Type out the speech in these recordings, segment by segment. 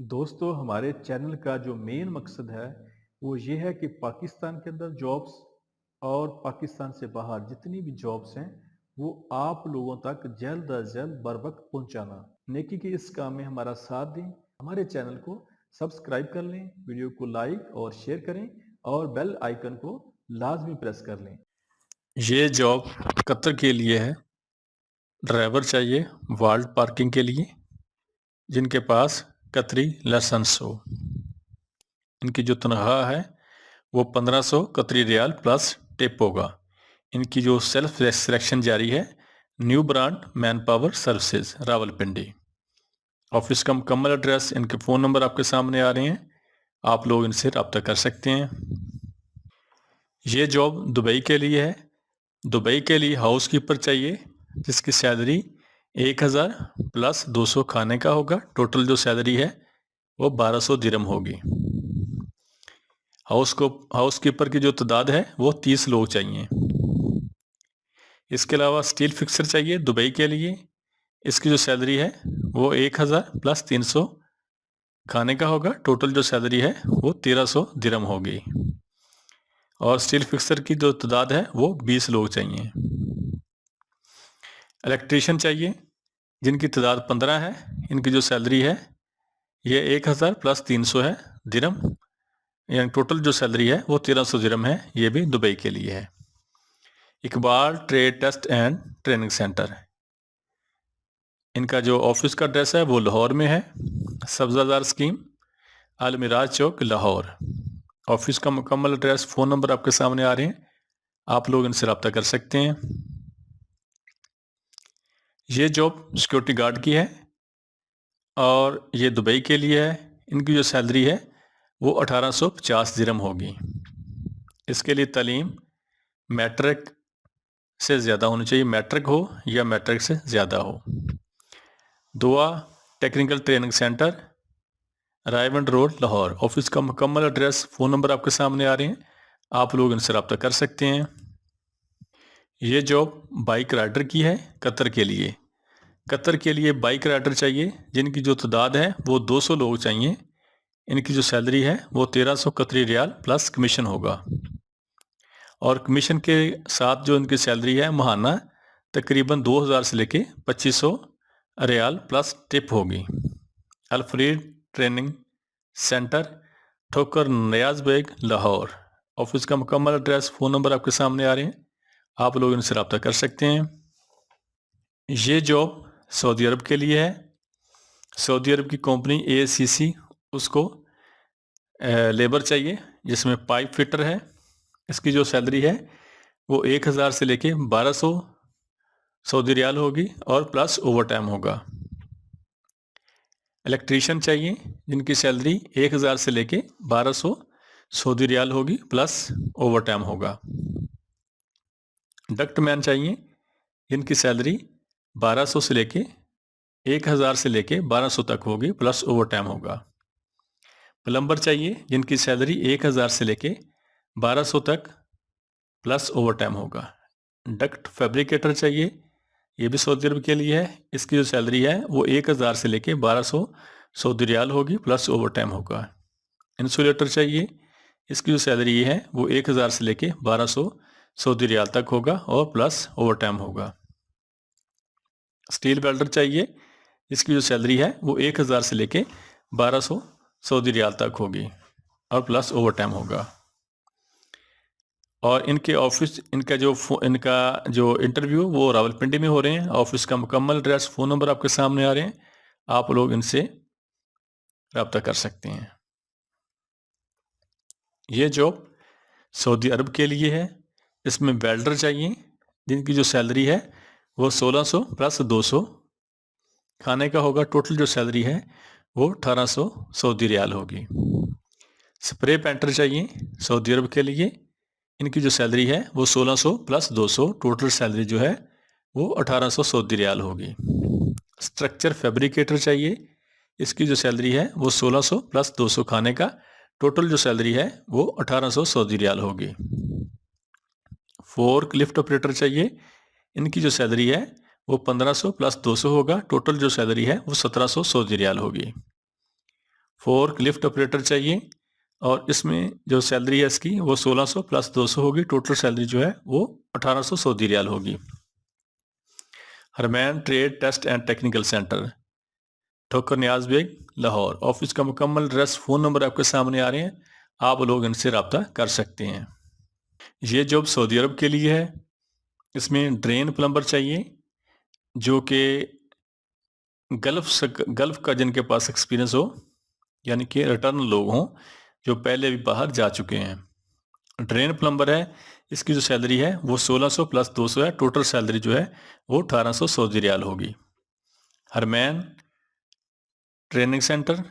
दोस्तों हमारे चैनल का जो मेन मकसद है वो ये है कि पाकिस्तान के अंदर जॉब्स और पाकिस्तान से बाहर जितनी भी जॉब्स हैं वो आप लोगों तक जल्द अज जल्द बर वक्त पहुंचाना। नेकी के इस काम में हमारा साथ दें, हमारे चैनल को सब्सक्राइब कर लें, वीडियो को लाइक और शेयर करें और बेल आइकन को लाजमी प्रेस कर लें। ये जॉब कतर के लिए है। ड्राइवर चाहिए वार्ल्ड पार्किंग के लिए, जिनके पास कतरी लाइसेंस हो। इनकी जो तनख्वाह है वो 1500 कतरी रियाल प्लस टिप होगा। इनकी जो सेल्फ सिलेक्शन जारी है new brand man power services Rawalpindi. Office का मुकम्मल एड्रेस, इनके फ़ोन नंबर आपके सामने आ रहे हैं, आप लोग इनसे रब्ता कर सकते हैं। ये जॉब दुबई के लिए है। दुबई के लिए हाउस कीपर चाहिए जिसकी सैलरी 1000 प्लस 200 खाने का होगा। टोटल जो सैलरी है वो 1200 दिरहम होगी। हाउस कीपर की जो तादाद है वो 30 लोग चाहिए। इसके अलावा स्टील फिक्सर चाहिए दुबई के लिए। इसकी जो सैलरी है वो 1000 प्लस 300 खाने का होगा। टोटल जो सैलरी है वो 1300 दिरहम होगी। और स्टील फिक्सर की जो तादाद है वो 20 लोग चाहिए। इलेक्ट्रीशियन चाहिए जिनकी तादाद 15 है। इनकी जो सैलरी है ये 1000 प्लस 300 है दिरहम, यानी टोटल जो सैलरी है वो 1300 दिरहम है। ये भी दुबई के लिए है। Iqbal trade test and training centre, इनका जो ऑफिस का एड्रेस है वो लाहौर में है। सब्जादार scheme, almirahs Chowk, Lahore. Office का मुकम्मल एड्रेस, फ़ोन नंबर आपके सामने आ रहे हैं, आप लोग इनसे रब्ता कर सकते हैं। ये जॉब सिक्योरिटी गार्ड की है और ये दुबई के लिए है। इनकी जो सैलरी है वो 1850 दिरहम होगी। इसके लिए तालीम मैट्रिक से ज़्यादा होनी चाहिए, मैट्रिक हो या मैट्रिक से ज़्यादा हो। दुआ technical training centre, Raiwind road, Lahore. Office का मुकम्मल एड्रेस, फ़ोन नंबर आपके सामने आ रहे हैं, आप लोग इनसे रब्ता कर सकते हैं। ये जॉब बाइक राइडर की है कतर के लिए। कतर के लिए बाइक राइडर चाहिए जिनकी जो तादाद है वो 200 लोग चाहिए। इनकी जो सैलरी है वो 1300 कतरी रियाल प्लस कमीशन होगा। और कमीशन के साथ जो इनकी सैलरी है महाना तकरीबन 2000 से लेके 2500 रियाल प्लस टिप होगी। अल्फ्रेड ट्रेनिंग सेंटर, ठोकर नयाज बेग, लाहौर। ऑफिस का मुकम्मल एड्रेस, फ़ोन नंबर आपके सामने आ रहे हैं, आप लोग इनसे रब्ता कर सकते हैं। ये जॉब सऊदी अरब के लिए है। सऊदी अरब की कंपनी ACC, उसको लेबर चाहिए जिसमें पाइप फिटर है। इसकी जो सैलरी है वो 1000 से लेके 1200 सऊदी रियाल होगी और प्लस ओवर टाइम होगा। इलेक्ट्रीशियन चाहिए जिनकी सैलरी 1000 से लेके 1200 सऊदी रियाल होगी प्लस ओवर टाइम होगा। डक्ट मैन चाहिए जिनकी सैलरी 1200 से लेके 1000 से लेके 1200 तक होगी प्लस ओवर टाइम होगा। प्लम्बर चाहिए जिनकी सैलरी 1000 से लेके 1200 तक प्लस ओवर टाइम होगा। डक्ट फैब्रिकेटर चाहिए, ये भी सऊदी अरब के लिए है। इसकी जो सैलरी है वो 1000 से लेके 1200 सऊदी रियाल होगी प्लस ओवर टाइम होगा। इंसुलेटर चाहिए, इसकी जो सैलरी है वो 1000 से लेके 1200 सऊदी रियाल तक होगा और प्लस ओवर टाइम होगा। स्टील वेल्डर चाहिए, इसकी जो सैलरी है वो 1000 से लेके 1200 सऊदी रियाल तक होगी और प्लस ओवर टाइम होगा। और इनके ऑफिस, इनका जो इंटरव्यू वो रावलपिंडी में हो रहे हैं। ऑफिस का मुकम्मल एड्रेस, फ़ोन नंबर आपके सामने आ रहे हैं, आप लोग इनसे रब्ता कर सकते हैं। ये जॉब सऊदी अरब के लिए है। इसमें वेल्डर चाहिए जिनकी जो सैलरी है वो 1600 प्लस 200 खाने का होगा। टोटल जो सैलरी है वो 1800 सऊदी रियाल होगी। स्प्रे पेंटर चाहिए सऊदी अरब के लिए। इनकी जो सैलरी है वो 1600 प्लस 200, टोटल सैलरी जो है वो 1800 सऊदी रियाल होगी। स्ट्रक्चर फैब्रिकेटर चाहिए, इसकी जो सैलरी है वो 1600 प्लस 200 खाने का, टोटल जो सैलरी है वो 1800 सऊदी रियाल होगी। फोर्क लिफ्ट ऑपरेटर चाहिए, इनकी जो सैलरी है वो 1500 प्लस 200 होगा। टोटल जो सैलरी है वो 1700 सऊदी रियाल होगी। फोर्क लिफ्ट ऑपरेटर चाहिए और इसमें जो सैलरी है इसकी वो 1600 प्लस 200 होगी। टोटल सैलरी जो है वो 1800 सऊदी रियाल होगी। Harman trade test and technical centre, Thokar Niaz bag, Lahore. Office का मुकम्मल एड्रेस, फ़ोन नंबर आपके सामने आ रहे हैं, आप लोग इनसे रब्ता कर सकते हैं। ये जॉब सऊदी अरब के लिए है। इसमें ड्रेन प्लम्बर चाहिए जो कि गल्फ़ का जिनके पास एक्सपीरियंस हो, यानी कि रिटर्न लोग हों जो पहले भी बाहर जा चुके हैं। ड्रेन प्लम्बर है, इसकी जो सैलरी है वो 1600 प्लस 200 है। टोटल सैलरी जो है वो 1800 सऊदी रियाल होगी। हरमैन training centre,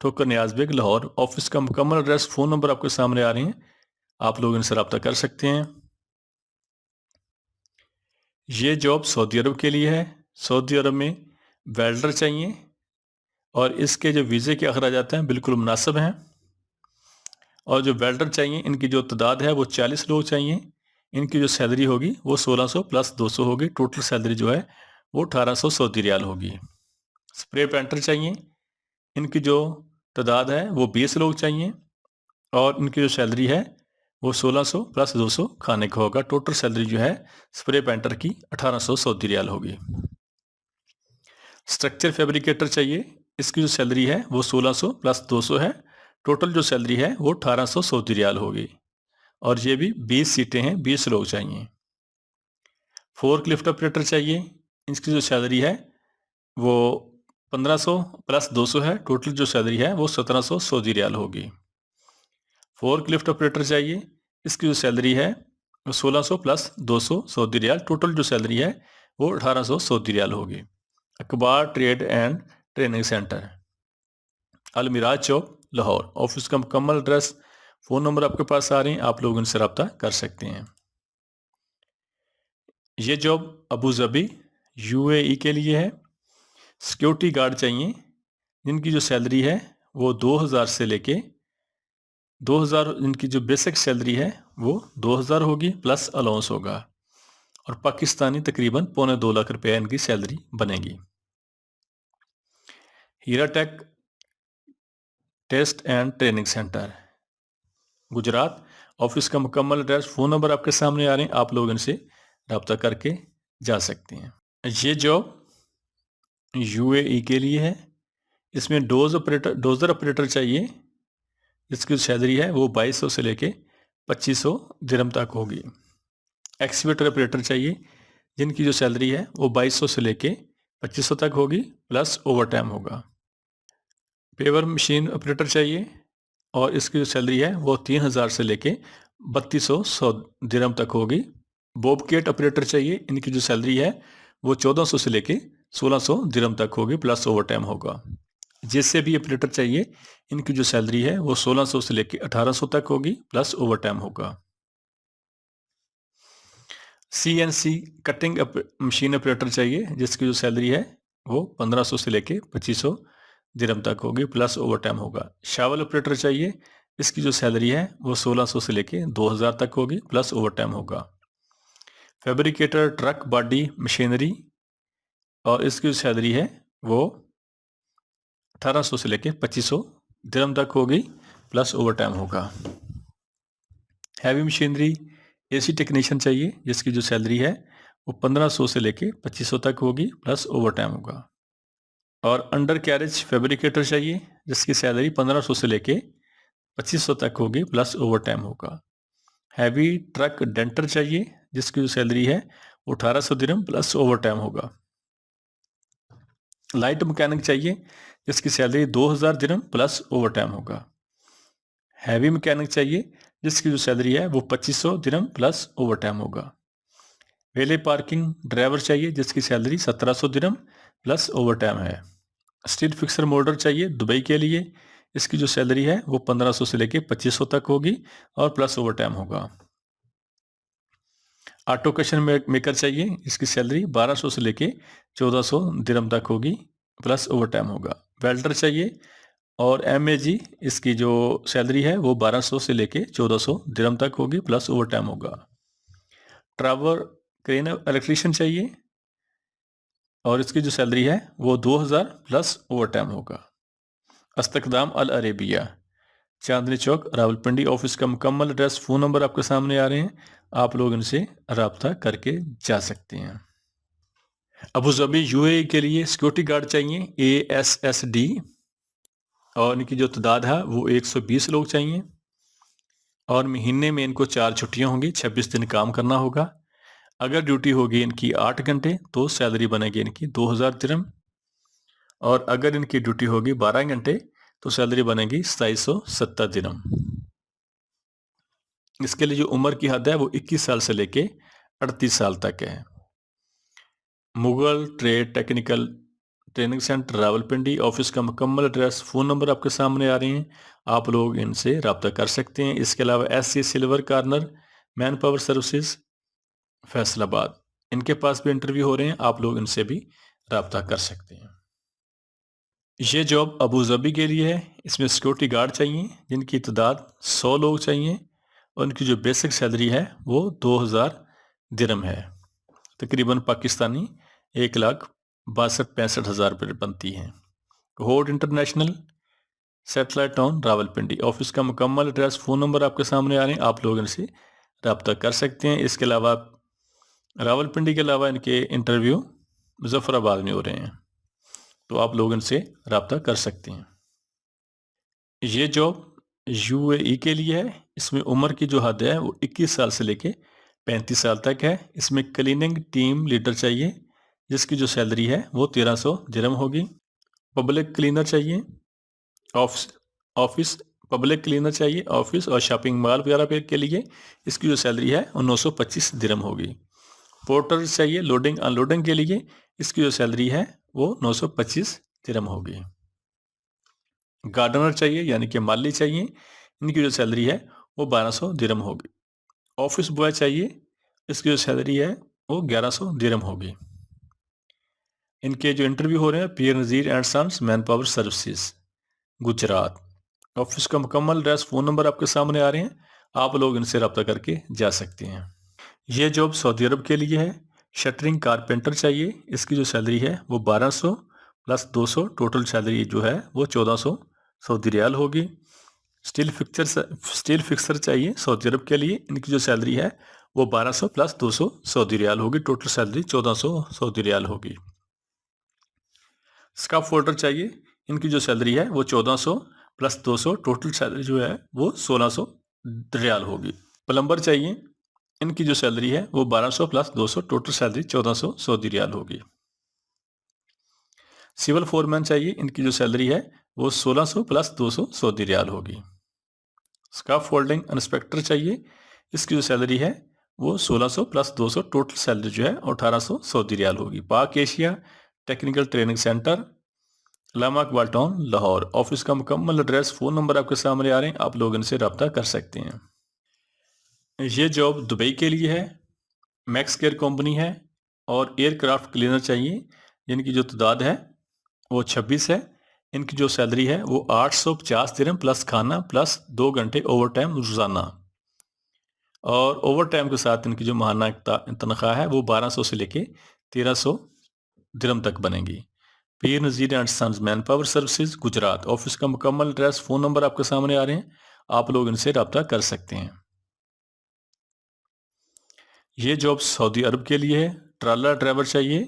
Thokar Niaz bag, Lahore. Office का मुकम्मल एड्रेस, फ़ोन नंबर आपके सामने आ रहे हैं, आप लोग इनसे रब्ता कर सकते हैं। ये जॉब सऊदी अरब के लिए है। सऊदी अरब में वेल्डर चाहिए और इसके जो वीज़े के अखराजात हैं बिल्कुल मुनासिब हैं। और जो वेल्डर चाहिए इनकी जो तादाद है वो 40 लोग चाहिए। इनकी जो सैलरी होगी वो 1600 प्लस 200 होगी। टोटल सैलरी जो है वो 1800 सऊदी रियाल होगी। स्प्रे पेंटर चाहिए, इनकी जो तादाद है वो 20 लोग चाहिए और इनकी जो सैलरी है वो 1600 प्लस 200 खाने का होगा। टोटल सैलरी जो है स्प्रे पेंटर की 1800 सऊदी रियाल होगी। स्ट्रक्चर फैब्रिकेटर चाहिए, इसकी जो सैलरी है वो 1600 प्लस 200 है। टोटल जो सैलरी है वो 1800 सऊदी रियाल होगी और ये भी 20 सीटें हैं, 20 लोग चाहिए। फोर्क लिफ्ट ऑपरेटर चाहिए, इसकी जो सैलरी है वो 1500 प्लस 200 है। टोटल जो सैलरी है वो 1700 सऊदी रियाल होगी। फोर्क लिफ्ट ऑपरेटर चाहिए, इसकी जो सैलरी है वो 1600 प्लस 200 सऊदी रियाल। टोटल जो सैलरी है वो 1800 सऊदी रियाल होगी। Akbar trade and training centre, Almiraj Chowk, Lahore. Office का मुकम्मल एड्रेस, फ़ोन नंबर आपके पास आ रहे हैं, आप लोग इनसे रब्ता कर सकते हैं। ये जॉब अबू धाबी यूएई के लिए है। सिक्योरिटी गार्ड चाहिए जिनकी जो सैलरी है वो 2000 से लेके 2000, इनकी जो बेसिक सैलरी है वो 2000 होगी प्लस अलाउंस होगा और पाकिस्तानी तकरीबन 2.25 लाख रुपए इनकी सैलरी बनेगी। Heera tech test and training centre, Gujrat. Office का मुकम्मल एड्रेस, फ़ोन नंबर आपके सामने आ रहे हैं, आप लोग इनसे रब्ता करके जा सकते हैं। ये जॉब यूएई के लिए है। इसमें डोज़र ऑपरेटर चाहिए जिसकी सैलरी है वो 2200 से लेके 2500 दिरहम तक होगी। एक्सीवेटर ऑपरेटर चाहिए जिनकी जो सैलरी है वो 2200 से लेके 2500 तक होगी प्लस ओवर टाइम होगा। पेवर मशीन ऑपरेटर चाहिए और इसकी जो सैलरी है वो 3000 से लेके 3200 दिरहम तक होगी। बॉबकेट ऑपरेटर चाहिए, इनकी जो सैलरी है वो 1400 से लेके 1600 दिरहम तक होगी प्लस ओवर टाइम होगा। जिससे भी ऑपरेटर चाहिए इनकी जो सैलरी है वो 1600 से लेके 1800 तक होगी प्लस ओवर टाइम होगा। सीएनसी कटिंग मशीन ऑपरेटर चाहिए जिसकी जो सैलरी है वो 1500 से लेके 2500 दिरहम तक होगी प्लस ओवर टाइम होगा। शावल ऑपरेटर चाहिए, इसकी जो सैलरी है वो 1600 से लेके 2000 तक होगी प्लस ओवर टाइम होगा। फैब्रिकेटर ट्रक बॉडी मशीनरी और इसकी जो सैलरी है वो 1800 से लेके 2500 दिरहम तक होगी प्लस ओवर टाइम होगा। हैवी मशीनरी एसी टेक्नीशियन चाहिए जिसकी जो सैलरी है वो 1500 से लेके 2500 तक होगी प्लस ओवर टाइम होगा। और अंडर कैरेज फैब्रिकेटर चाहिए जिसकी सैलरी 1500 से लेके 2500 तक होगी प्लस ओवर टाइम होगा। हैवी ट्रक डेंटर चाहिए जिसकी जो सैलरी है वो 1800 दिरहम प्लस ओवर टाइम होगा। लाइट मैकेनिक चाहिए जिसकी सैलरी 2000 दिरहम प्लस ओवर टाइम होगा। हैवी मैकेनिक चाहिए जिसकी जो सैलरी है वो 2500 दिरहम प्लस ओवर टाइम होगा। वेले पार्किंग ड्राइवर चाहिए जिसकी सैलरी 1700 दिरहम प्लस ओवर टाइम है। स्टील फिक्सर मोल्डर चाहिए दुबई के लिए, इसकी जो सैलरी है वो 1500 से लेके 2500 तक होगी और प्लस ओवर टाइम होगा। ऑटो कशन मेकर चाहिए, इसकी सैलरी 1200 से लेके 1400 दिरहम तक होगी प्लस ओवर टाइम होगा। वेल्डर चाहिए और एमएजी इसकी जो सैलरी है वो 1200 से लेके 1400 दिरहम तक होगी प्लस ओवर टाइम होगा। ट्रावर क्रेन इलेक्ट्रीशियन चाहिए और इसकी जो सैलरी है वो 2000 प्लस ओवर टाइम होगा। अस्तकदाम अल अरेबिया, चांदनी चौक, रावलपिंडी। ऑफिस का मुकम्मल एड्रेस, फ़ोन नंबर आपके सामने आ रहे हैं, आप लोग इनसे रब्ता करके जा सकते हैं। अबू धाबी यूएई के लिए सिक्योरिटी गार्ड चाहिए ASSD, और इनकी जो तादाद है वो 120 लोग चाहिए, और महीने में इनको 4 छुट्टियां होंगी, 26 दिन काम करना होगा। अगर ड्यूटी होगी इनकी 8 घंटे तो सैलरी बनेगी इनकी 2000 दिरहम, और अगर इनकी ड्यूटी होगी 12 घंटे तो सैलरी बनेगी 2770 दिरहम। इसके लिए जो उम्र की हद है वो 21 साल से लेके 38 साल तक है। Mughal trade technical training centre, Rawalpindi. Office का मुकम्मल एड्रेस, फ़ोन नंबर आपके सामने आ रहे हैं, आप लोग इनसे रब्ता कर सकते हैं। इसके अलावा SC silver corner, man power services, Faisalabad, इनके पास भी इंटरव्यू हो रहे हैं, आप लोग इनसे भी रब्ता कर सकते हैं। ये जॉब अबू धाबी के लिए है। इसमें सिक्योरिटी गार्ड चाहिए जिनकी तादाद 100 लोग चाहिए, और उनकी जो बेसिक सैलरी है वो 2000 दिरहम है, तकरीबन पाकिस्तानी 1,62,65,000 रुपये बनती है। होड international, satellite town, Rawalpindi. Office का मुकम्मल एड्रेस, फ़ोन नंबर आपके सामने आ रहे हैं, आप लोग इनसे रब्ता कर सकते हैं। इसके अलावा रावलपिंडी के अलावा इनके इंटरव्यू मुजफ्फराबाद में हो रहे हैं, तो आप लोग इनसे रब्ता कर सकते हैं। ये जॉब UAE के लिए है। इसमें उम्र की जो हद है वो 21 साल से लेके 35 साल तक है। इसमें क्लीनिंग टीम लीडर चाहिए जिसकी जो सैलरी है वो 1300 दिरहम होगी। पब्लिक क्लीनर चाहिए, ऑफिस ऑफिस पब्लिक क्लीनर चाहिए ऑफिस और शॉपिंग मॉल वगैरह पे के लिए, इसकी जो सैलरी है वो 925 दिरहम होगी। पोर्टर चाहिए लोडिंग अनलोडिंग के लिए, इसकी जो सैलरी है वो 925 दिरहम होगी। गार्डनर चाहिए यानी कि माली चाहिए, इनकी जो सैलरी है वो 1200 दिरहम होगी। ऑफिस बॉय चाहिए, इसकी जो सैलरी है वो 1100 दिरहम होगी। इनके जो इंटरव्यू हो रहे हैं Pir Nazir and sons, manpower services, Gujrat. Office का मुकम्मल एड्रेस, फ़ोन नंबर आपके सामने आ रहे हैं, आप लोग इनसे रब्ता करके जा सकते हैं। ये जॉब सऊदी अरब के लिए है। शटरिंग कारपेंटर चाहिए, इसकी जो सैलरी है वो 1200 प्लस 200, टोटल सैलरी जो है वो 1400 सऊदी रियाल होगी। स्टील फिक्सर चाहिए सऊदी अरब के लिए, इनकी जो सैलरी है वो 1200 प्लस 200 सऊदी रियाल होगी, टोटल सैलरी 1400 सऊदी रियाल होगी। स्काफ फोल्डर चाहिए, इनकी जो सैलरी है वो 1400 प्लस 200, टोटल सैलरी जो है वो 1600 रियाल होगी। प्लम्बर चाहिए, इनकी जो सैलरी है वो 1200 plus 200, total salary 1400 Saudi riyal होगी। सिविल फोरमैन चाहिए, इनकी जो सैलरी है वो 1600 प्लस 200 सऊदी रियाल होगी। स्काफ फोल्डिंग इंस्पेक्टर चाहिए, इसकी जो सैलरी है वो 1600 प्लस 200, टोटल सैलरी जो है 1800 सऊदी रियाल होगी। Pak Asia technical training centre, Allama Iqbal town, Lahore. Office का मुकम्मल एड्रेस, फ़ोन नंबर आपके सामने आ रहे हैं, आप लोग इनसे रब्ता कर सकते हैं। ये जॉब दुबई के लिए है। मैक्स केयर कंपनी है, और एयरक्राफ्ट क्लीनर चाहिए जिनकी जो तादाद है वो 26 है। इनकी जो सैलरी है वो 850 दिरहम प्लस खाना प्लस 2 घंटे ओवर टाइम रोज़ाना, और ओवर टाइम के साथ इनकी जो माहाना तनख्वाह है वो 1200 से लेके 1300 दिरहम तक बनेगी। Pir Nazir and sons, manpower services, Gujrat. Office का मुकम्मल एड्रेस, फ़ोन नंबर आपके सामने आ रहे हैं, आप लोग इनसे रब्ता कर सकते हैं। ये जॉब सऊदी अरब के लिए है। ट्राला ड्राइवर चाहिए,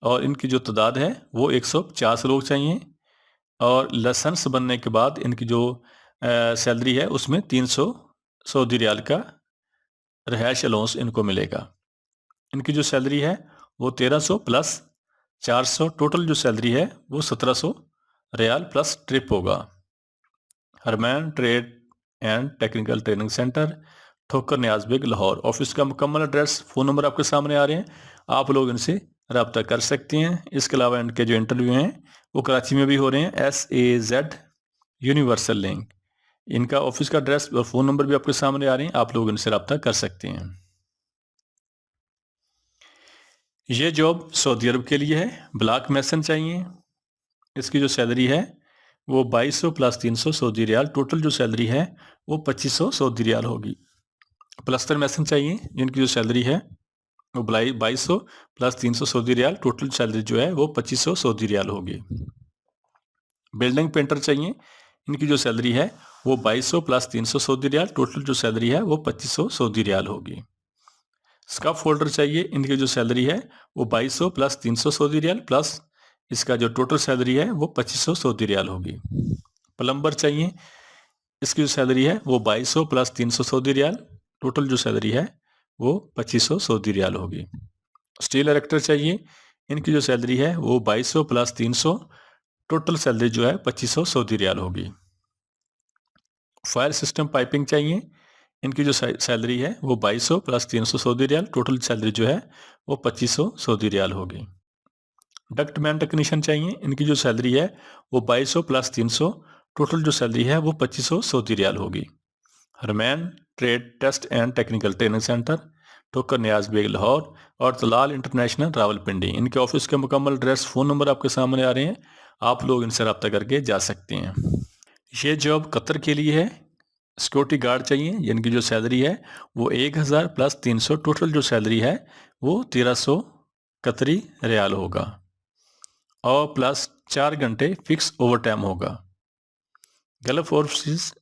और इनकी जो तादाद है वो 150 लोग चाहिए, और लाइसेंस बनने के बाद इनकी जो सैलरी है उसमें 300 सऊदी रियाल का रहायश अलाउंस इनको मिलेगा। इनकी जो सैलरी है वो 1300 प्लस 400, टोटल जो सैलरी है वो 1700 रियाल प्लस ट्रिप होगा। Harman trade and technical training centre, Thokar Niaz bag, Lahore. Office का मुकम्मल एड्रेस, फ़ोन नंबर आपके सामने आ रहे हैं, आप लोग इनसे रब्ता कर सकते हैं। इसके अलावा इनके जो इंटरव्यू हैं वो कराची में भी हो रहे हैं। SAZ यूनिवर्सल लिंक, इनका ऑफिस का एड्रेस और फ़ोन नंबर भी आपके सामने आ रहे हैं, आप लोग इनसे रब्ता कर सकते हैं। ये जॉब सऊदी अरब के लिए है। ब्लॉक मैसन चाहिए, इसकी जो सैलरी है वो 2200 प्लस 300 सऊदी रियाल, टोटल जो सैलरी है वो 2500 सऊदी रियाल होगी। प्लस्तर मैसन चाहिए जिनकी जो सैलरी है वो 2200 plus 300 Saudi riyal, total salary जो है वो 2500 सऊदी रियाल होगी। बिल्डिंग पेंटर चाहिए, इनकी जो सैलरी है वो 2200 प्लस 300 सऊदी रियाल, टोटल जो सैलरी है वो 2500 सऊदी रियाल होगी। स्कफ होल्डर चाहिए, इनकी जो सैलरी है वो 2200 प्लस 300 सऊदी रियाल प्लस इसका जो टोटल सैलरी है वो 2500 सऊदी रियाल होगी। प्लम्बर चाहिए, इसकी जो सैलरी है वो 2200 प्लस 300 सऊदी रियाल, टोटल जो सैलरी है वो 2500 सऊदी रियाल होगी। स्टील इरेक्टर चाहिए, इनकी जो सैलरी है वो 2200 प्लस 300, टोटल सैलरी जो है 2500 सऊदी रियाल होगी। फायर सिस्टम पाइपिंग चाहिए, इनकी जो सैलरी है वो 2200 plus 300 Saudi riyal, total salary जो है वो 2500 सऊदी रियाल होगी। डक्ट मैन टेक्नीशियन चाहिए, इनकी जो सैलरी है वो 2200 प्लस 300, टोटल जो सैलरी है वो 2500 सऊदी रियाल होगी। Harman trade test and technical training centre, Thokar Niaz bag Lahore और तलाल इंटरनेशनल रावलपिंडी, इनके ऑफिस के मुकम्मल एड्रेस फ़ोन नंबर आपके सामने आ रहे हैं, आप लोग इनसे रब्ता करके जा सकते हैं। ये जॉब कतर के लिए है। सिक्योरिटी गार्ड चाहिए, जिनकी जो सैलरी है वो 1000 प्लस 300, टोटल जो सैलरी है वो 1300 कतरी रियाल होगा और प्लस 4 घंटे फिक्स ओवर टाइम होगा। Gulf overseas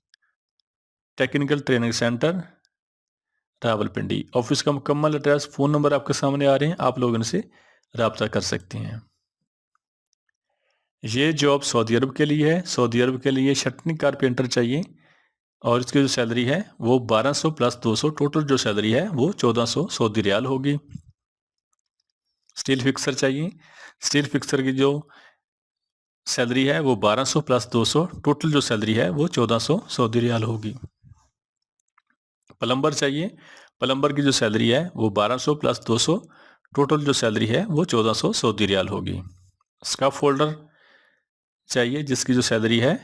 technical training centre Rawalpindi, office का मुकम्मल एड्रेस फ़ोन नंबर आपके सामने आ रहे हैं, आप लोग इनसे रब्ता कर सकते हैं। ये जॉब सऊदी अरब के लिए है। सऊदी अरब के लिए शटनी कारपेंटर चाहिए और इसकी जो सैलरी है वो 1200 प्लस 200, टोटल जो सैलरी है वो 1400 सऊदी रियाल होगी। स्टील फिक्सर चाहिए, स्टील फिक्सर की जो सैलरी है वो 1200 प्लस 200, टोटल जो सैलरी है वो 1400 सऊदी रियाल होगी। प्लम्बर चाहिए, प्लम्बर की जो सैलरी है वो 1200 प्लस 200, टोटल जो सैलरी है वो 1400 सऊदी रियाल होगी। स्कफ होल्डर चाहिए, जिसकी जो सैलरी है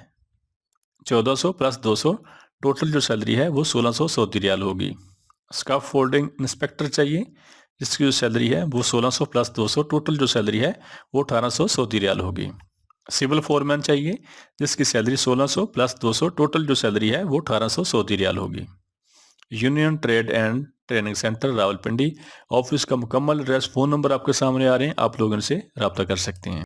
1400 प्लस 200, टोटल जो सैलरी है वो 1600 सऊदी रियाल होगी। स्कफ फोल्डिंग इंस्पेक्टर चाहिए, जिसकी जो सैलरी है वो 1600 प्लस 200, टोटल जो सैलरी है वो 1800 सऊदी रियाल होगी। सिविल फोरमैन चाहिए, जिसकी सैलरी 1600 प्लस 200, टोटल जो सैलरी है वो 1800 सऊदी रियाल होगी। Union trade and training centre Rawalpindi, office का मुकम्मल एड्रेस फ़ोन नंबर आपके सामने आ रहे हैं, आप लोग इनसे रब्ता कर सकते हैं।